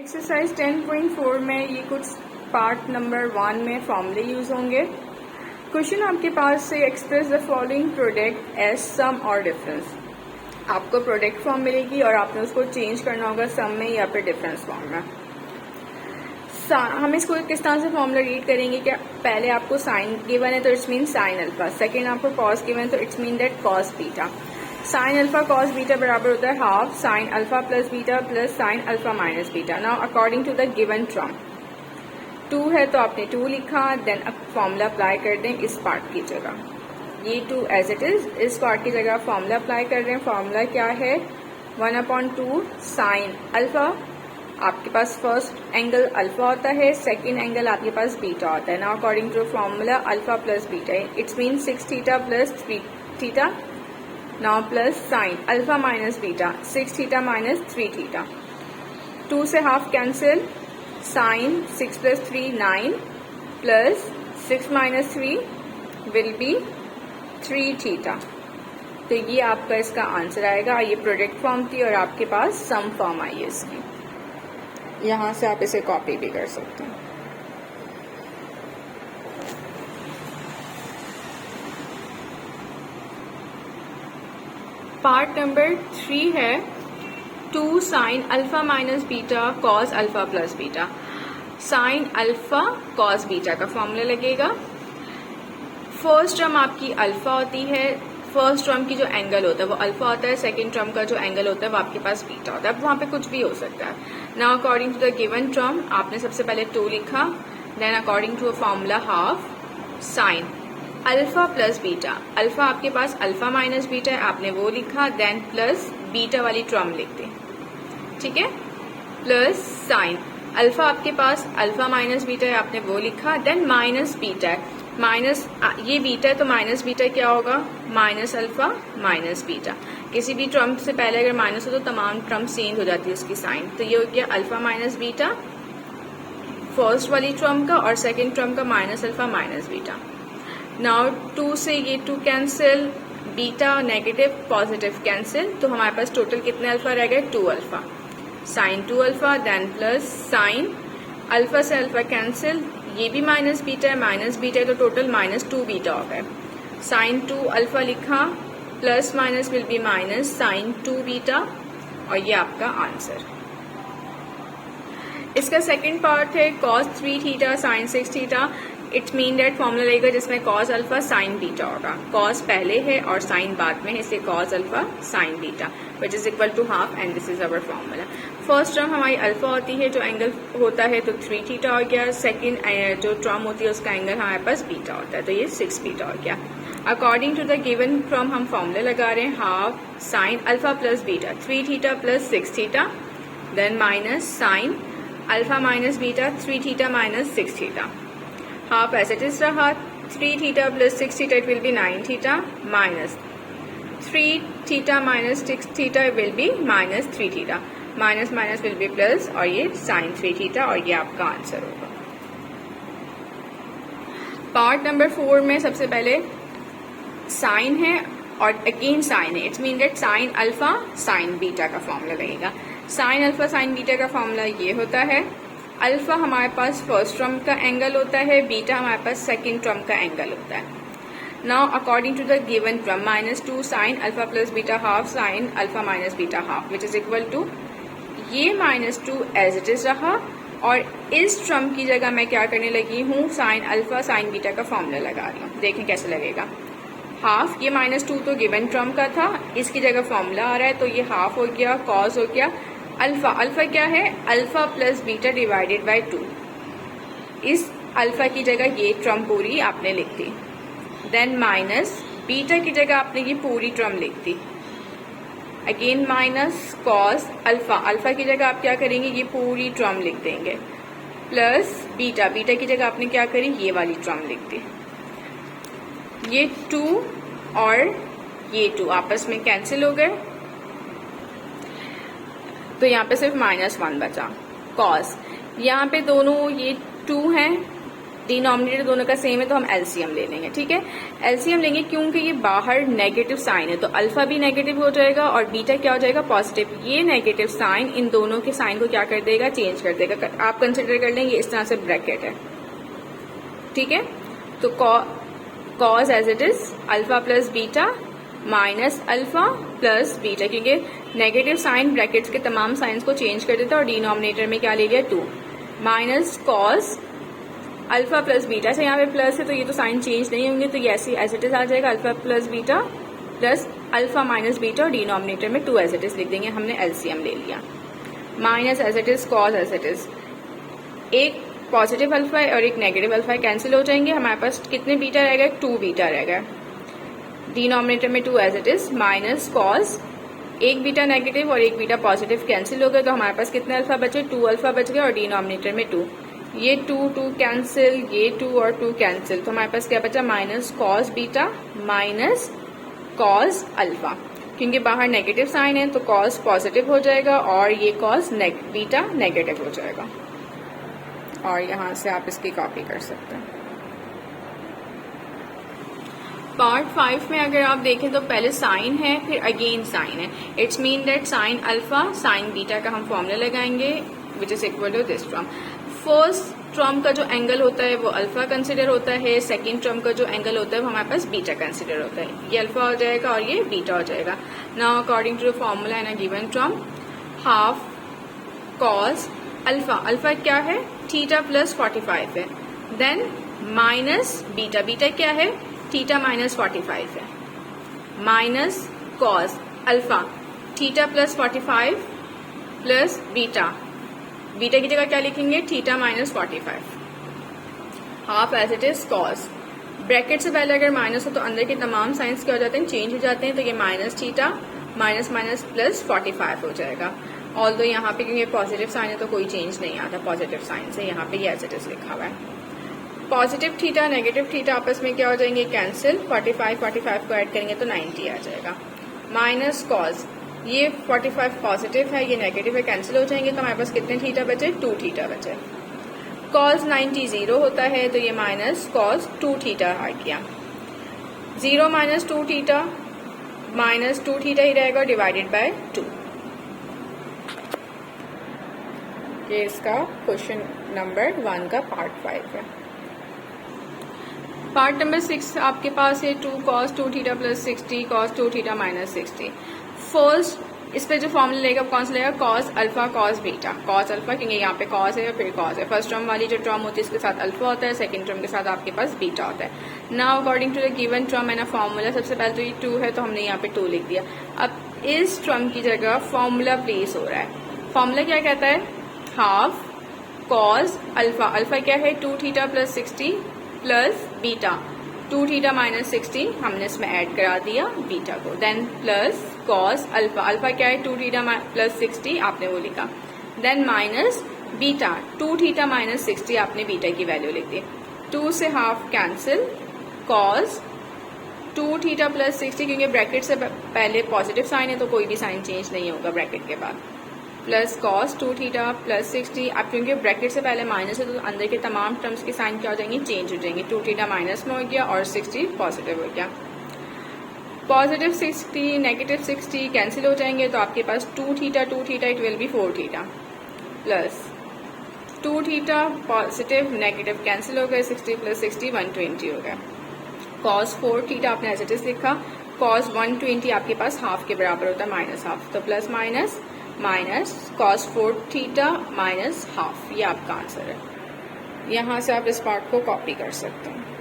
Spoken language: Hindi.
एक्सरसाइज 10.4 में ये कुछ पार्ट नंबर 1 में फॉर्मूले यूज होंगे। क्वेश्चन आपके पास से express the following product as sum और डिफरेंस। आपको प्रोडक्ट फॉर्म मिलेगी और आपने उसको चेंज करना होगा सम में या फिर डिफरेंस फॉर्म में। हम इसको किस तरह से फॉर्मूला रीड करेंगे कि पहले आपको साइन गिवन है तो it's mean sine alpha, second आपको कॉस गिवन है तो it's mean that cos beta. Sine alpha cos beta बराबर होता है half sine alpha plus beta plus sine alpha minus beta. Now according to the given term 2 है तो आपने 2 लिखा, देन अब फॉर्मूला अप्लाई कर दें इस पार्ट की जगह। ये 2 एज इट इज, इस पार्ट की जगह फॉर्मूला अप्लाई कर रहे हैं। फॉर्मूला क्या है 1/2 साइन अल्फा। आपके पास फर्स्ट एंगल अल्फा होता है, सेकेंड एंगल आपके पास बीटा होता है। Now according to formula alpha plus beta it's mean 6 theta plus 3 theta. Now plus sine alpha minus beta 6 theta minus 3 theta. 2 से half cancel, sine 6 plus 3 9 plus 6 minus 3 will be 3 theta. तो ये आपका इसका आंसर आएगा। ये प्रोडक्ट फॉर्म थी और आपके पास सम फॉर्म आई है इसकी। यहां से आप इसे कॉपी भी कर सकते हैं। पार्ट नंबर 3 है 2 sine alpha minus beta cos alpha plus beta. Sine alpha cos beta का फॉर्मूला लगेगा। फर्स्ट टर्म आपकी अल्फा होती है, फर्स्ट टर्म की जो एंगल होता है वो अल्फा होता है, सेकेंड टर्म का जो एंगल होता है वो आपके पास बीटा होता है। अब वहां पे कुछ भी हो सकता है। Now according to the given term आपने सबसे पहले 2 लिखा, then according to a formula half sine alpha plus beta. Alpha आपके पास अल्फा माइनस बीटा है, आपने वो लिखा, देन प्लस बीटा वाली टर्म लिख दी, ठीक है। प्लस साइन अल्फा आपके पास अल्फा माइनस बीटा है, आपने वो लिखा, देन माइनस बीटा है। माइनस ये बीटा है तो माइनस बीटा क्या होगा माइनस अल्फा माइनस बीटा। किसी भी टर्म से पहले अगर माइनस हो तो तमाम टर्म चेंज हो जाती है उसकी साइन। तो ये हो गया अल्फा माइनस बीटा फर्स्ट वाली टर्म का और सेकेंड टर्म का minus alpha minus beta. Now 2 से ये 2 cancel, beta negative positive cancel, तो हमारे पास टोटल कितने अल्फा रह गए 2 alpha. Sine 2 alpha then plus sine alpha से अल्फा कैंसिल, ये भी माइनस बीटा है, माइनस बीटा है तो टोटल माइनस 2 बीटा हो गए। साइन 2 अल्फा लिखा, plus minus will be minus sine 2 beta और ये आपका आंसर। इसका सेकंड पार्ट है cos 3 theta sine 6 theta. It's mean that formula लगेगा जिसमें कॉस अल्फा साइन बीटा होगा। कॉस पहले है और साइन बाद में है, इसलिए cos alpha sine beta which is equal to half and this is our formula. First term हमारी अल्फा होती है, जो एंगल होता है तो 3 थीटा हो गया। सेकेंड जो टर्म होती है उसका एंगल हमारे पास बीटा होता है तो ये 6 बीटा हो गया। According to the given term हम फॉर्मूला लगा रहे हैं half sine alpha plus beta 3 theta plus 6 theta, then minus sine alpha minus beta 3 theta minus 6 theta. Half as it is रहा, 3 theta plus 6 theta it will be 9 theta minus 3 theta minus 6 theta will be minus 3 theta. Minus minus will be plus और ये साइन 3 थीटा और ये आपका आंसर होगा। पार्ट नंबर 4 में सबसे पहले साइन है और अगेन साइन है। It's mean that sine alpha sine beta का फॉर्मूला लगेगा। साइन अल्फा साइन बीटा का फॉर्मूला ये होता है, अल्फा हमारे पास फर्स्ट टर्म का एंगल होता है, बीटा हमारे पास सेकेंड टर्म का एंगल होता है। Now according to the given term -2 sine alpha plus beta half sine alpha minus beta half which is equal to ये -2 एज इट इज रहा और इस टर्म की जगह मैं क्या करने लगी हूँ साइन अल्फा साइन बीटा का फॉर्मूला लगा रही हूँ। देखें कैसे लगेगा। हाफ ये -2 तो गिवन टर्म का था, इसकी जगह फॉर्मूला आ रहा है तो ये हाफ हो गया, कॉस हो गया। अल्फा अल्फा क्या है alpha plus beta divided by 2। इस अल्फा की जगह ये टर्म पूरी आपने लिख दी, देन माइनस बीटा की जगह आपने ये पूरी टर्म लिख दी, again minus cos alpha alpha की जगह आप क्या करेंगे ये पूरी टर्म लिख देंगे, प्लस बीटा बीटा की जगह आपने क्या करी ये वाली टर्म लिख दी। ये 2 और ये 2 आपस में कैंसिल हो गए तो यहाँ पे सिर्फ -1 बचा। कॉस यहाँ पे दोनों ये 2 हैं डिनोमिनेटर दोनों का सेम है तो हम एलसीएम ले लेंगे, ठीक है। एलसीएम लेंगे क्योंकि ये बाहर नेगेटिव साइन है, तो अल्फा भी नेगेटिव हो जाएगा और बीटा क्या हो जाएगा, पॉजिटिव। ये नेगेटिव साइन इन दोनों के साइन को क्या कर देगा, चेंज कर देगा। आप कंसिडर कर लेंगे इस तरह से ब्रैकेट है, ठीक है। तो cos as it is alpha plus beta minus alpha plus beta, क्योंकि नेगेटिव साइन ब्रैकेट्स के तमाम साइंस को चेंज कर देता है और डिनोमिनेटर में क्या ले लिया 2 minus cos alpha plus beta से यहाँ पे प्लस है तो ये तो साइन चेंज नहीं होंगे, तो ये ऐसे एज इट इज आ जाएगा alpha plus beta plus alpha minus beta और डिनोमिनेटर में 2 एज इट इज लिख देंगे, हमने एलसीएम ले लिया। Minus as it is cos as it is, एक पॉजिटिव अल्फा है और एक नेगेटिव अल्फा है, कैंसिल हो जाएंगे। हमारे पास कितने बीटा रहेगा, 2 बीटा रहेगा। डिनोमिनेटर में 2 as it is minus cos, एक बीटा नेगेटिव और एक बीटा पॉजिटिव कैंसिल हो गए तो हमारे पास कितने अल्फा बचे, 2 अल्फा बच गए और डिनोमिनेटर में 2, ये 2 कैंसिल, ये 2 और 2 कैंसिल, तो हमारे पास क्या बचा minus cos beta minus cos alpha, क्योंकि बाहर नेगेटिव साइन है तो कॉज पॉजिटिव हो जाएगा और ये कॉज बीटा नेगेटिव हो जाएगा। और यहां से आप इसकी कॉपी कर सकते हैं। पार्ट 5 में अगर आप देखें तो पहले साइन है फिर अगेन साइन है। It's mean that sine alpha sine beta का हम फॉर्मूला लगाएंगे which is equal to this term. First term का जो एंगल होता है वो अल्फा कंसिडर होता है, सेकेंड टर्म का जो एंगल होता है वो हमारे पास बीटा कंसिडर होता है। ये अल्फा हो जाएगा और ये बीटा हो जाएगा। Now according to the formula in a given term, half cos alpha, alpha क्या है थीटा प्लस 45 है, देन माइनस बीटा, बीटा क्या है थीटा माइनस 45 है, minus cos alpha theta plus 45 plus beta, beta की जगह क्या लिखेंगे theta minus 45, half as it is cos. Bracket से पहले अगर माइनस हो तो अंदर के तमाम साइंस क्या हो जाते हैं, चेंज हो जाते हैं, तो ये minus theta minus minus plus 45 हो जाएगा। ऑल्दो यहाँ पे क्योंकि पॉजिटिव साइन है तो कोई चेंज नहीं आता पॉजिटिव साइन से, यहाँ पे ये एज इट इज लिखा हुआ है। पॉजिटिव थीटा नेगेटिव थीटा आपस में क्या हो जाएंगे कैंसिल, 45 को ऐड करेंगे तो 90 आ जाएगा। माइनस कॉज, ये 45 पॉजिटिव है ये नेगेटिव है, कैंसिल हो जाएंगे तो हमारे पास कितने थीटा बचे 2 थीटा बचे। कॉज 90 0 होता है तो ये माइनस कॉज 2 थीटा आ गया। 0 माइनस 2 थीटा माइनस 2 थीटा ही रहेगा डिवाइडेड बाय 2। ये इसका क्वेश्चन नंबर 1 का पार्ट 5 है। पार्ट नंबर 6 आपके पास है 2 cos 2 theta plus 60 cos 2 theta minus 60। First इस पे जो फॉर्मूला लेगा कौन सा लेगा, cos alpha cos beta, cos alpha क्योंकि यहाँ पे cos है फिर cos है। फर्स्ट टर्म वाली जो टर्म होती है इसके साथ अल्फा होता है, सेकंड टर्म के साथ आपके पास बीटा होता है। Now according to the given term है ना फॉर्मूला, सबसे पहले तो ये 2 है तो हमने यहाँ पे 2 लिख दिया। अब इस टर्म की जगह फॉर्मूला प्लेस हो रहा है। फॉर्मूला क्या कहता है, हाफ cos अल्फा, अल्फा क्या है 2 theta plus 60 plus beta, 2 theta minus 60 हमने इसमें ऐड करा दिया बीटा को, then plus cos alpha, alpha क्या है 2 थीटा प्लस 60 आपने वो लिखा, then minus beta 2 theta minus 60 आपने बीटा की वैल्यू लिख दी। 2 से half cancel, cos 2 theta plus 60 क्योंकि ब्रैकेट से पहले पॉजिटिव साइन है तो कोई भी साइन चेंज नहीं होगा ब्रैकेट के बाद, प्लस कॉस 2 थीटा प्लस 60। अब क्योंकि ब्रैकेट से पहले माइनस है तो अंदर के तमाम टर्म्स के साइन क्या हो जाएंगे, चेंज हो जाएंगे। 2 थीटा माइनस में हो गया और 60 पॉजिटिव हो गया। पॉजिटिव 60 नेगेटिव 60 कैंसिल हो जाएंगे तो आपके पास 2 theta it will B 4 theta plus 2 theta positive negative cancel हो गए, 60 प्लस 60 120 हो गया। कॉस 4 थीटा आपने एज इट इज लिखा, कॉस 120 आपके पास हाफ के बराबर होता है माइनस हाफ, तो plus minus minus cos 4 theta minus half, ये आपका आंसर है। यहाँ से आप इस पार्ट को कॉपी कर सकते हैं।